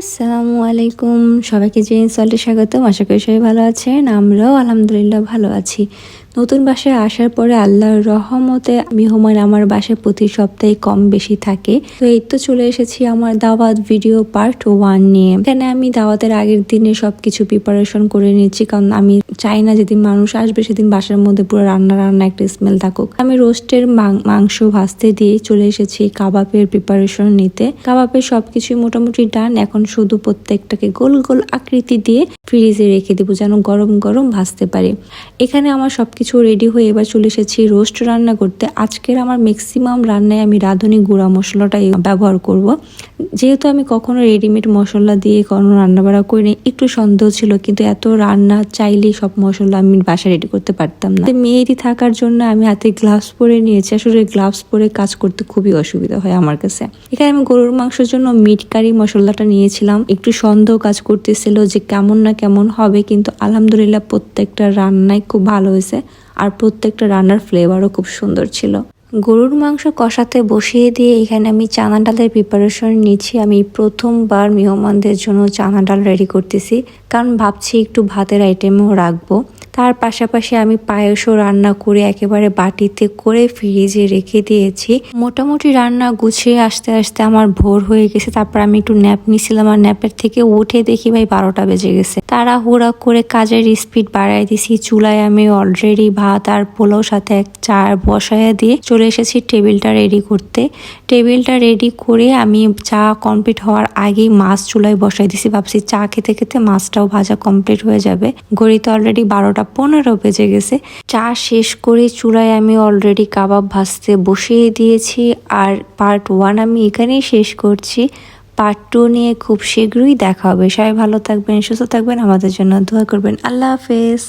আসসালামু আলাইকুম, সবাইকে জেনে সল্টে স্বাগতম। আশা করি সবাই ভালো আছেন। আমরাও আলহামদুলিল্লাহ ভালো আছি। নতুন বাসায় আসার পরে আল্লাহর রহমতে মেহমান আমার বাসায় প্রতি সপ্তাহে কম বেশি থাকে। তো এই তো চলে এসেছি আমার দাওয়াত ভিডিও পার্ট 1 নিয়ে। এখানে আমি দাওয়াতের আগের দিনে সবকিছু প্রিপারেশন করে নিচ্ছি, কারণ আমি চাই না যেদিন মানুষ আসবে সেদিন বাসার মধ্যে পুরো রান্না একটা স্মেল থাকুক। আমি রোস্টের মাংস ভাজতে দিয়ে চলে এসেছি কাবাবের প্রিপারেশন নিতে। কাবাবের সবকিছুই মোটামুটি ডান। এখন শুধু প্রত্যেকটাকে গোল গোল আকৃতি দিয়ে ফ্রিজে রেখে দেবো, যেন গরম গরম ভাজতে পারি। এখানে আমার সবকিছু রেডি হয়ে এবার চলে এসেছি রোস্ট রান্না করতে। আজকের আমার ম্যাক্সিমাম রান্নায় আমি রাঁধুনি গুঁড়া মশলাটাই ব্যবহার করব। যেহেতু আমি কখনো রেডিমেড মশলা দিয়ে কোনো রান্না বাড়া করিনি, একটু সন্দেহ ছিল, কিন্তু এত রান্না চাইলেই সব মশলা আমি বাসায় রেডি করতে পারতাম না। মেয়েরই থাকার জন্য আমি হাতে গ্লাভস পরে নিয়েছি। আসলে গ্লাভস পরে কাজ করতে খুবই অসুবিধা হয় আমার কাছে। এখানে আমি গরুর মাংসের জন্য মিট কারি মশলাটা নিয়েছিলাম। একটু সন্দেহ কাজ করতেছিল যে কেমন না কেমন হবে, কিন্তু আলহামদুলিল্লাহ প্রত্যেকটা রান্নাই খুব ভালো হয়েছে, আর প্রত্যেকটা রান্নার ফ্লেভারও খুব সুন্দর ছিল। গরুর মাংস কষাতে বসিয়ে দিয়ে এখানে আমি চানা ডালের প্রিপারেশন নিচ্ছি। আমি প্রথমবার মেহমানদের জন্য চানা ডাল রেডি করতেছি, কারণ ভাবছি একটু ভাতের আইটেমও রাখবো। তার পাশাপাশি আমি পায়েসও রান্না করে একেবারে বাটিতে করে ফ্রিজে রেখে দিয়েছি। মোটামুটি রান্না গুছিয়ে আসতে আসতে আমার ভোর হয়ে গেছে। তারপর আমি একটু ন্যাপ নিছিলাম, আর ন্যাপের থেকে উঠে দেখি ভাই 12টা বেজে গেছে। তাড়াহুড়া করে কাজের স্পিড বাড়াই দিছি। চুলায় আমি অলরেডি ভাত আর পোলাও সাথে এক চা বসায় দিয়ে চলে এসেছি টেবিলটা রেডি করতে। টেবিলটা রেডি করে আমি চা কমপ্লিট হওয়ার আগেই মাছ চুলায় বসাই দিছি। ভাবছি চা খেতে খেতে মাছটাও ভাজা কমপ্লিট হয়ে যাবে। ঘড়িতে অলরেডি 12:15 বেজে গেছে। চা শেষ করে চুলায় আমি অলরেডি কাবাব ভাজতে বসিয়ে দিয়েছি। আর পার্ট 1 আমি এখানেই শেষ করছি। পার্ট 2 নিয়ে খুব শীঘ্রই দেখা হবে। সবাই ভালো থাকবেন, সুস্থ থাকবেন, আমাদের জন্য দোয়া করবেন। আল্লাহ হাফেজ।